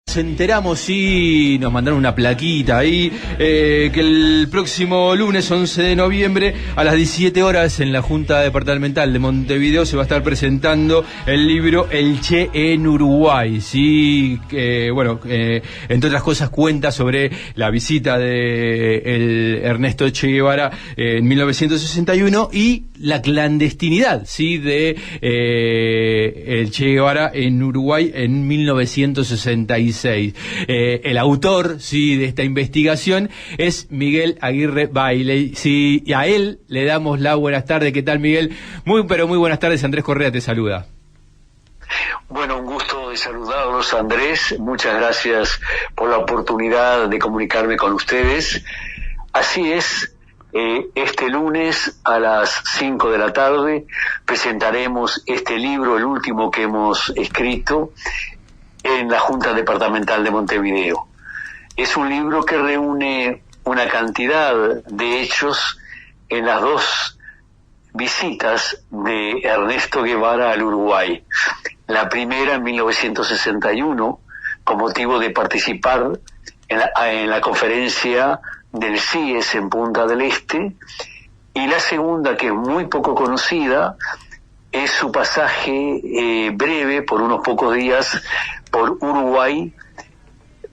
Nos enteramos y nos mandaron una plaquita ahí que el próximo lunes 11 de noviembre a las 17 horas en la Junta Departamental de Montevideo se va a estar presentando el libro El Che en Uruguay, sí, entre otras cosas cuenta sobre la visita de el Ernesto Che Guevara en 1961 y la clandestinidad, sí, de el Che Guevara en Uruguay en 1966. El autor, sí, de esta investigación es Miguel Aguirre Bailey, sí, y a él le damos la buenas tardes. ¿Qué tal, Miguel? Muy buenas tardes. Andrés Correa te saluda. Bueno, un gusto de saludarlos, Andrés. Muchas gracias por la oportunidad de comunicarme con ustedes. Así es, este lunes a las 5 de la tarde presentaremos este libro, el último que hemos escrito, en la Junta Departamental de Montevideo. Es un libro que reúne una cantidad de hechos en las dos visitas de Ernesto Guevara al Uruguay. La primera en 1961, con motivo de participar en la conferencia del CIES en Punta del Este, y la segunda, que es muy poco conocida, es su pasaje breve por unos pocos días por Uruguay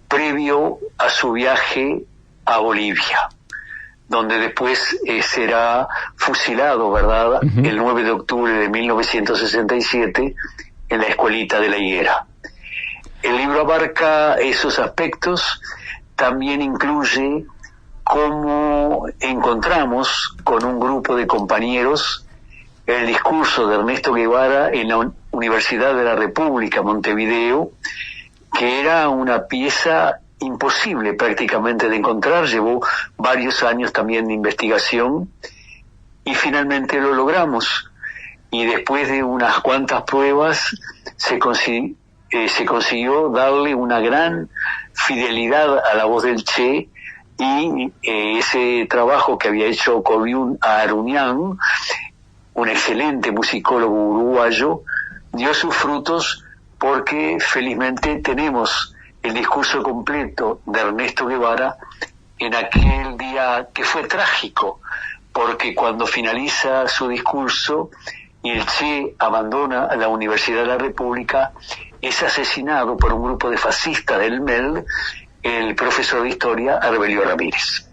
previo a su viaje a Bolivia, donde después será fusilado, ¿verdad?, el 9 de octubre de 1967 en la Escuelita de la Higuera. El libro abarca esos aspectos, también incluye cómo encontramos con un grupo de compañeros el discurso de Ernesto Guevara en la Universidad de la República, Montevideo, que era una pieza imposible prácticamente de encontrar. Llevó varios años también de investigación y finalmente lo logramos. Y después de unas cuantas pruebas se consiguió darle una gran fidelidad a la voz del Che, y ese trabajo que había hecho Cobiún Arunian, un excelente musicólogo uruguayo, dio sus frutos, porque felizmente tenemos el discurso completo de Ernesto Guevara en aquel día que fue trágico, porque cuando finaliza su discurso y el Che abandona la Universidad de la República, es asesinado por un grupo de fascistas del MEL el profesor de historia Arbelio Ramírez.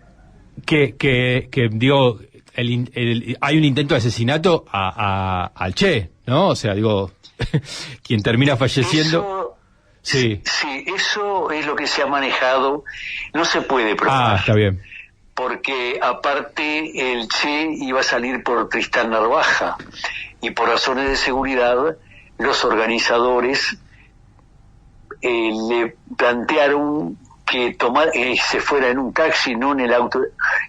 Hay un intento de asesinato al Che, ¿no? O sea, quien termina falleciendo. Sí, eso es lo que se ha manejado. No se puede probar. Está bien. Porque aparte el Che iba a salir por Tristán Narvaja, y por razones de seguridad los organizadores le plantearon que se fuera en un taxi, no en el auto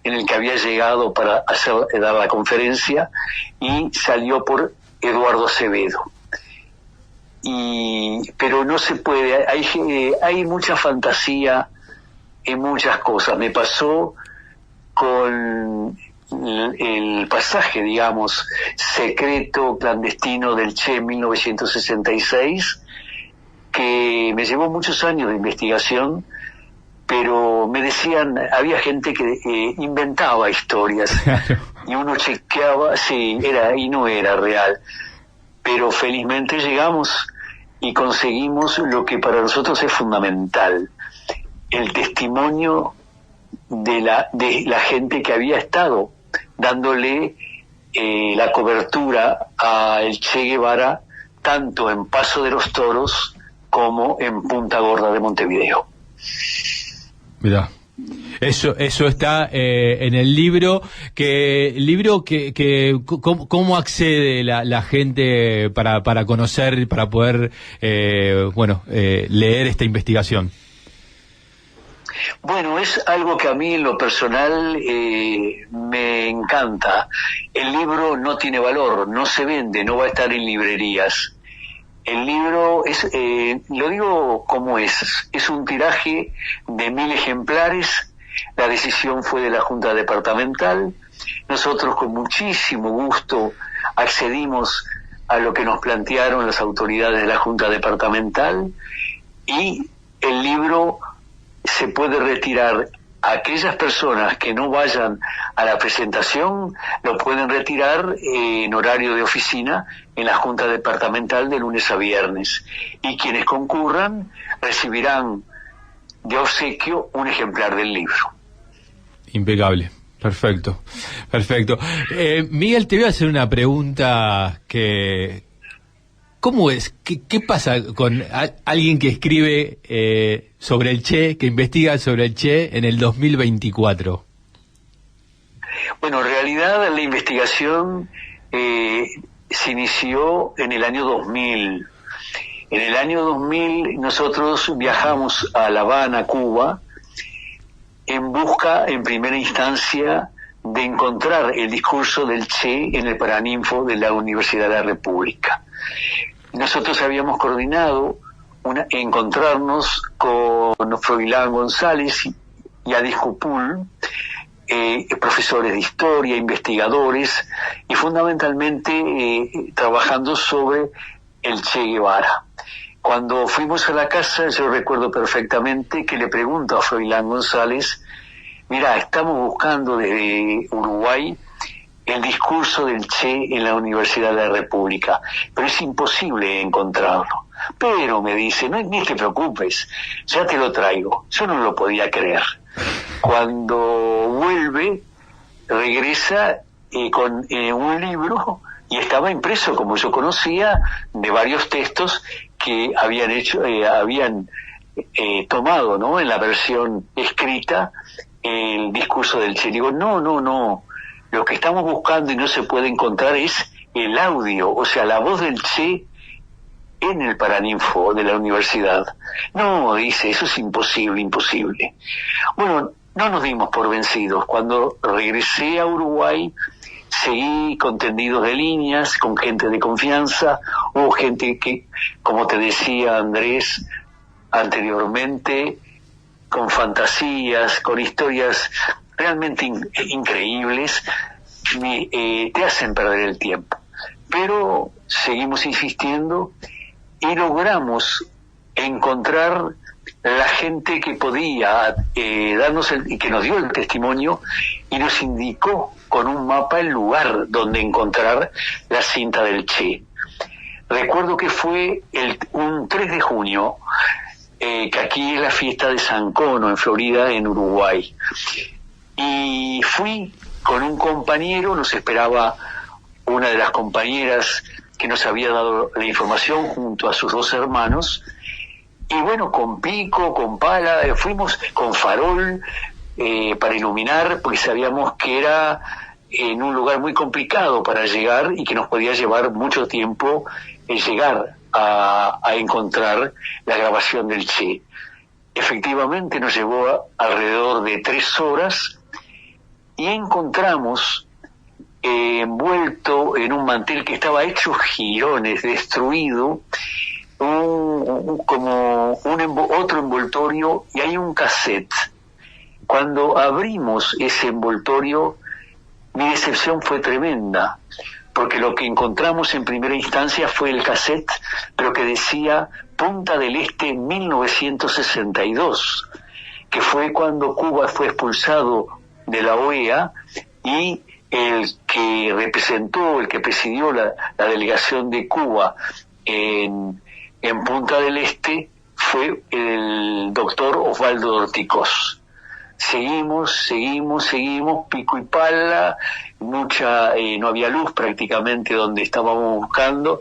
en el que había llegado para dar la conferencia, y salió por Eduardo Acevedo. Pero no se puede, hay mucha fantasía en muchas cosas. Me pasó con el pasaje, digamos, secreto, clandestino del Che en 1966, que me llevó muchos años de investigación, pero me decían, había gente que inventaba historias, y uno chequeaba, y no era real. Pero felizmente llegamos y conseguimos lo que para nosotros es fundamental: el testimonio de la gente que había estado dándole la cobertura al Che Guevara, tanto en Paso de los Toros como en Punta Gorda de Montevideo. Mirá, eso está en el libro. ¿Cómo accede la gente para conocer, para poder leer esta investigación? Bueno, es algo que a mí en lo personal me encanta. El libro no tiene valor, no se vende, no va a estar en librerías. El libro es, lo digo como es un tiraje de 1000 ejemplares. La decisión fue de la Junta Departamental. Nosotros con muchísimo gusto accedimos a lo que nos plantearon las autoridades de la Junta Departamental, y el libro se puede retirar. Aquellas personas que no vayan a la presentación lo pueden retirar en horario de oficina en la Junta Departamental de lunes a viernes. Y quienes concurran recibirán de obsequio un ejemplar del libro. Impecable. Perfecto. Miguel, te voy a hacer una pregunta que... ¿Cómo es? ¿Qué pasa con alguien que escribe sobre el Che, que investiga sobre el Che en el 2024? Bueno, en realidad la investigación se inició en el año 2000. En el año 2000 nosotros viajamos a La Habana, Cuba, en busca, en primera instancia, de encontrar el discurso del Che en el Paraninfo de la Universidad de la República. Nosotros habíamos coordinado encontrarnos con Froilán González y Adis Cupul, profesores de historia, investigadores, y fundamentalmente trabajando sobre el Che Guevara. Cuando fuimos a la casa, yo recuerdo perfectamente que le pregunto a Froilán González: mira, estamos buscando desde Uruguay el discurso del Che en la Universidad de la República, pero es imposible encontrarlo. Pero me dice, no, ni te preocupes, ya te lo traigo. Yo no lo podía creer. Cuando vuelve, regresa con un libro, y estaba impreso, como yo conocía, de varios textos que habían tomado, ¿no?, en la versión escrita el discurso del Che. Digo, no. Lo que estamos buscando y no se puede encontrar es el audio, o sea, la voz del Che en el Paraninfo de la universidad. No, dice, eso es imposible. Bueno, no nos dimos por vencidos. Cuando regresé a Uruguay, seguí con tendidos de líneas, con gente de confianza. Hubo gente que, como te decía Andrés anteriormente, con fantasías, con historias realmente increíbles, te hacen perder el tiempo. Pero seguimos insistiendo y logramos encontrar la gente que podía darnos y que nos dio el testimonio y nos indicó con un mapa el lugar donde encontrar la cinta del Che. Recuerdo que fue un 3 de junio, que aquí es la fiesta de San Cono, en Florida, en Uruguay. Y fui con un compañero, nos esperaba una de las compañeras que nos había dado la información junto a sus 2 hermanos, y bueno, con pico, con pala, fuimos con farol para iluminar, porque sabíamos que era en un lugar muy complicado para llegar y que nos podía llevar mucho tiempo llegar a encontrar la grabación del Che. Efectivamente nos llevó alrededor de 3 horas y encontramos envuelto en un mantel que estaba hecho jirones, destruido, otro envoltorio, y hay un cassette. Cuando abrimos ese envoltorio, mi decepción fue tremenda, porque lo que encontramos en primera instancia fue el cassette, pero que decía Punta del Este 1962, que fue cuando Cuba fue expulsado de la OEA, y el que presidió la delegación de Cuba en Punta del Este fue el doctor Osvaldo Orticoz. Seguimos, pico y pala, no había luz prácticamente donde estábamos buscando,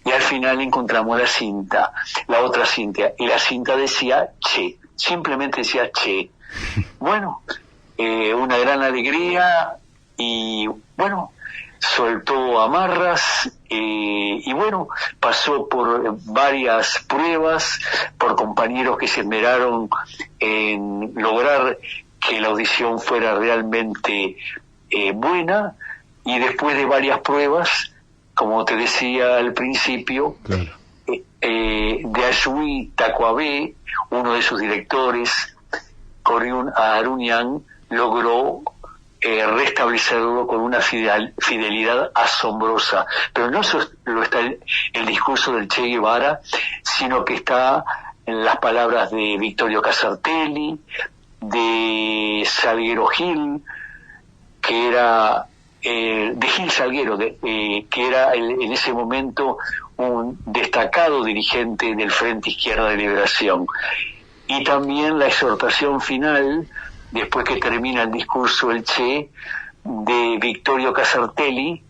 y al final encontramos la otra cinta, y la cinta decía Che, simplemente decía Che. Bueno, una gran alegría, y bueno, soltó amarras, y bueno, pasó por varias pruebas, por compañeros que se esmeraron en lograr que la audición fuera realmente buena, y después de varias pruebas, como te decía al principio, claro, de Ayui Tacuabé, uno de sus directores, Coriún Arunian, logró restablecerlo con una fidelidad asombrosa. Pero no solo está el discurso del Che Guevara, sino que está las palabras de Vittorio Casartelli, de Salguero Gil, que era de Gil Salguero, que era en ese momento un destacado dirigente del Frente Izquierda de Liberación. Y también la exhortación final, después que termina el discurso del Che, de Vittorio Casartelli,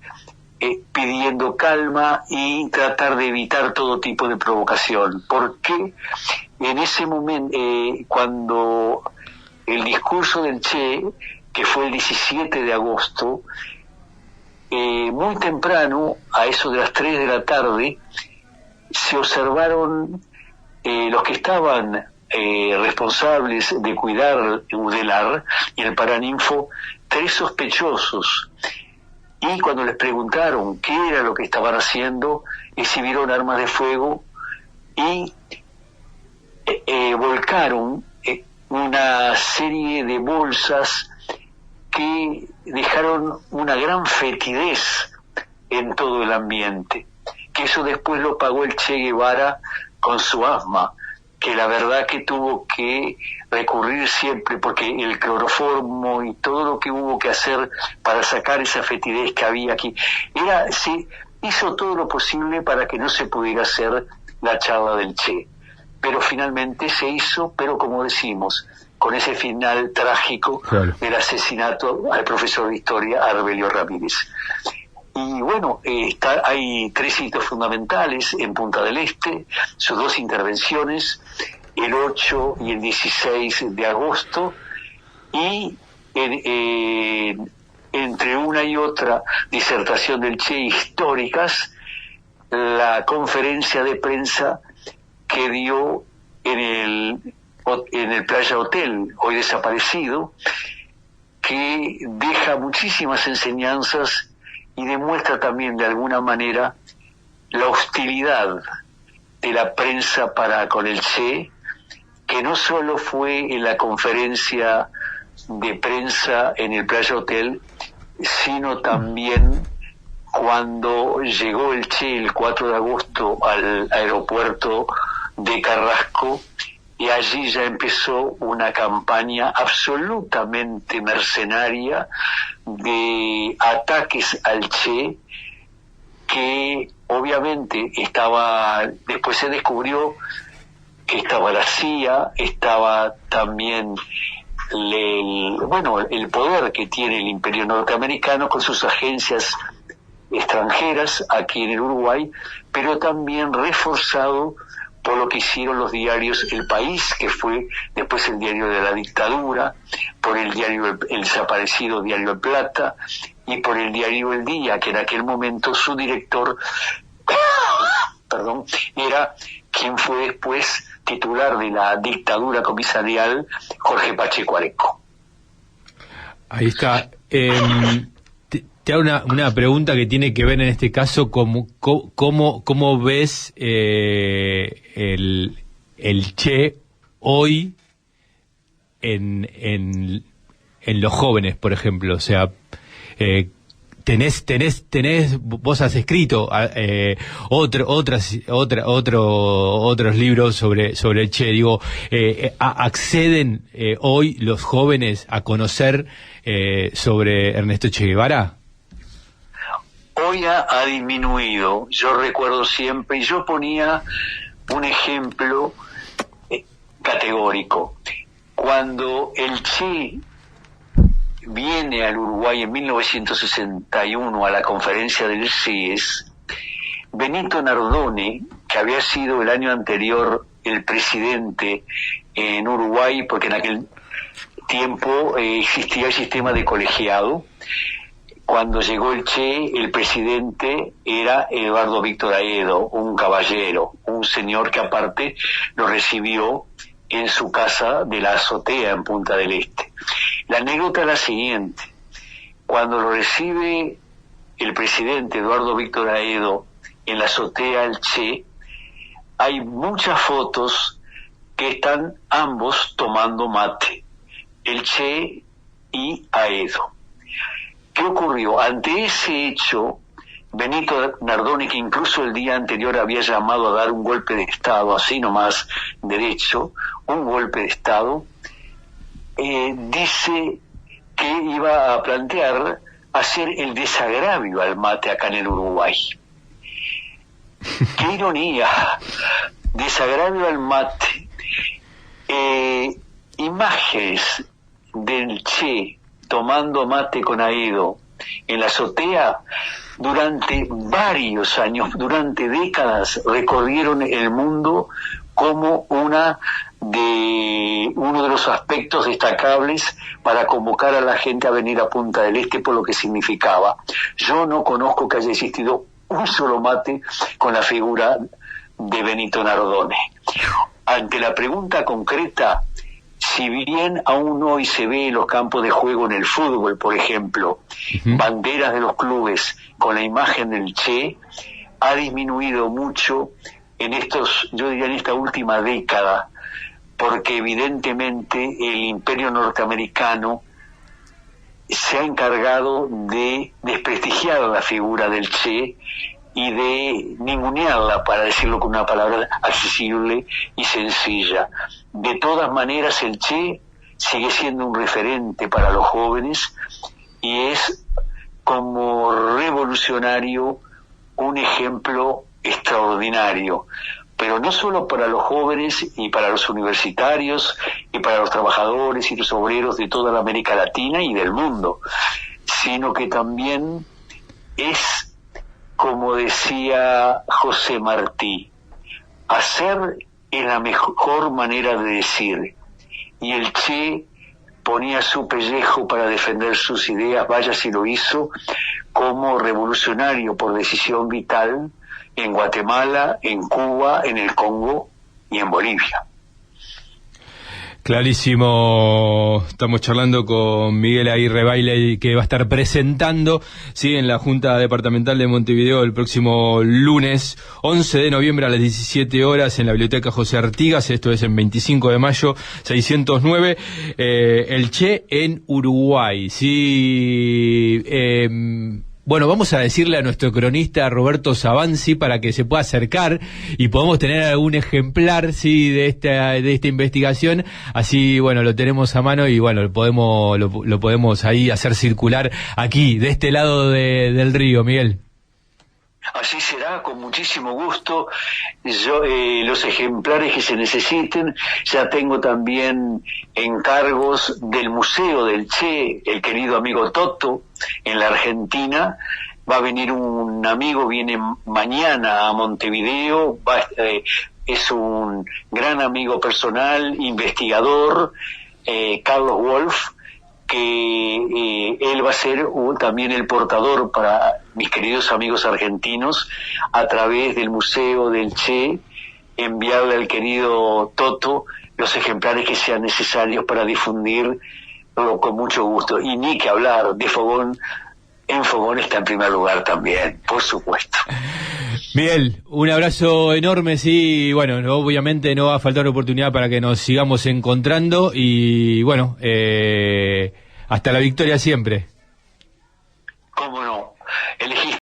pidiendo calma y tratar de evitar todo tipo de provocación. Porque en ese momento, cuando el discurso del Che, que fue el 17 de agosto, muy temprano, a eso de las 3 de la tarde, se observaron los que estaban responsables de cuidar Udelar y el Paraninfo, 3 sospechosos. Y cuando les preguntaron qué era lo que estaban haciendo, exhibieron armas de fuego y volcaron una serie de bolsas que dejaron una gran fetidez en todo el ambiente, que eso después lo pagó el Che Guevara con su asma, que la verdad que tuvo que recurrir siempre, porque el cloroformo y todo lo que hubo que hacer para sacar esa fetidez que había aquí, se hizo todo lo posible para que no se pudiera hacer la charla del Che, pero finalmente se hizo, pero como decimos, con ese final trágico, claro, del asesinato al profesor de historia Arbelio Ramírez. Y bueno, hay 3 hitos fundamentales en Punta del Este, sus 2 intervenciones, el 8 y el 16 de agosto, y entre una y otra disertación del Che históricas, la conferencia de prensa que dio en el Playa Hotel, hoy desaparecido, que deja muchísimas enseñanzas y demuestra también de alguna manera la hostilidad de la prensa para con el Che, que no solo fue en la conferencia de prensa en el Playa Hotel, sino también cuando llegó el Che el 4 de agosto al aeropuerto de Carrasco, y allí ya empezó una campaña absolutamente mercenaria de ataques al Che, que obviamente después se descubrió que estaba la CIA, estaba también el poder que tiene el Imperio norteamericano con sus agencias extranjeras aquí en el Uruguay, pero también reforzado por lo que hicieron los diarios El País, que fue después el diario de la dictadura, por el desaparecido diario El Plata, y por el diario El Día, que en aquel momento su director era quien fue después titular de la dictadura comisarial, Jorge Pacheco Areco. Ahí está. Te hago una pregunta que tiene que ver en este caso, ¿cómo ves el Che hoy en los jóvenes, por ejemplo? O sea, vos has escrito otros libros sobre el Che. Digo, ¿acceden hoy los jóvenes a conocer sobre Ernesto Che Guevara? Hoy ha disminuido. Yo recuerdo siempre, y yo ponía un ejemplo categórico. Cuando el Che viene al Uruguay en 1961 a la conferencia del CIES, Benito Nardone, que había sido el año anterior el presidente en Uruguay, porque en aquel tiempo existía el sistema de colegiado. Cuando llegó el Che, el presidente era Eduardo Víctor Aedo, un caballero, un señor que aparte lo recibió en su casa de la azotea en Punta del Este. La anécdota es la siguiente: cuando lo recibe el presidente Eduardo Víctor Aedo en la azotea del Che, hay muchas fotos que están ambos tomando mate, el Che y Aedo. ¿Qué ocurrió? Ante ese hecho Benito Nardone, que incluso el día anterior había llamado a dar un golpe de Estado, así nomás derecho, un golpe de Estado, dice que iba a plantear hacer el desagravio al mate acá en el Uruguay. ¡Qué ironía! Desagravio al mate. Imágenes del Che tomando mate con Aedo en la azotea durante varios años, durante décadas, recorrieron el mundo como uno de los aspectos destacables para convocar a la gente a venir a Punta del Este por lo que significaba. Yo no conozco que haya existido un solo mate con la figura de Benito Nardone. Ante la pregunta concreta, si bien aún hoy se ve en los campos de juego en el fútbol, por ejemplo, banderas de los clubes con la imagen del Che, ha disminuido mucho en esta última década, porque evidentemente el imperio norteamericano se ha encargado de desprestigiar la figura del Che y de ningunearla, para decirlo con una palabra accesible y sencilla. De todas maneras, el Che sigue siendo un referente para los jóvenes y es, como revolucionario, un ejemplo extraordinario, pero no solo para los jóvenes y para los universitarios y para los trabajadores y los obreros de toda la América Latina y del mundo, sino que también es, como decía José Martí, hacer es la mejor manera de decir, y el Che ponía su pellejo para defender sus ideas, vaya si lo hizo, como revolucionario por decisión vital en Guatemala, en Cuba, en el Congo y en Bolivia. Clarísimo. Estamos charlando con Miguel Aguirre Bailey, que va a estar presentando, sí, en la Junta Departamental de Montevideo el próximo lunes 11 de noviembre a las 17 horas en la Biblioteca José Artigas. Esto es en 25 de mayo 609, el Che en Uruguay, sí. Bueno, vamos a decirle a nuestro cronista Roberto Savanzi para que se pueda acercar y podamos tener algún ejemplar, sí, de esta investigación. Así, bueno, lo tenemos a mano y bueno, lo podemos ahí hacer circular aquí, de este lado del río, Miguel. Así será, con muchísimo gusto. Yo, los ejemplares que se necesiten, ya tengo también encargos del Museo del Che, el querido amigo Toto, en la Argentina. Va a venir un amigo, viene mañana a Montevideo, es un gran amigo personal, investigador, Carlos Wolf, que él va a ser también el portador para mis queridos amigos argentinos, a través del Museo del Che, enviarle al querido Toto los ejemplares que sean necesarios para difundirlo con mucho gusto. Y ni que hablar de Fogón, en Fogón está en primer lugar también, por supuesto. Miguel, un abrazo enorme, sí, bueno, obviamente no va a faltar oportunidad para que nos sigamos encontrando y bueno, hasta la victoria siempre.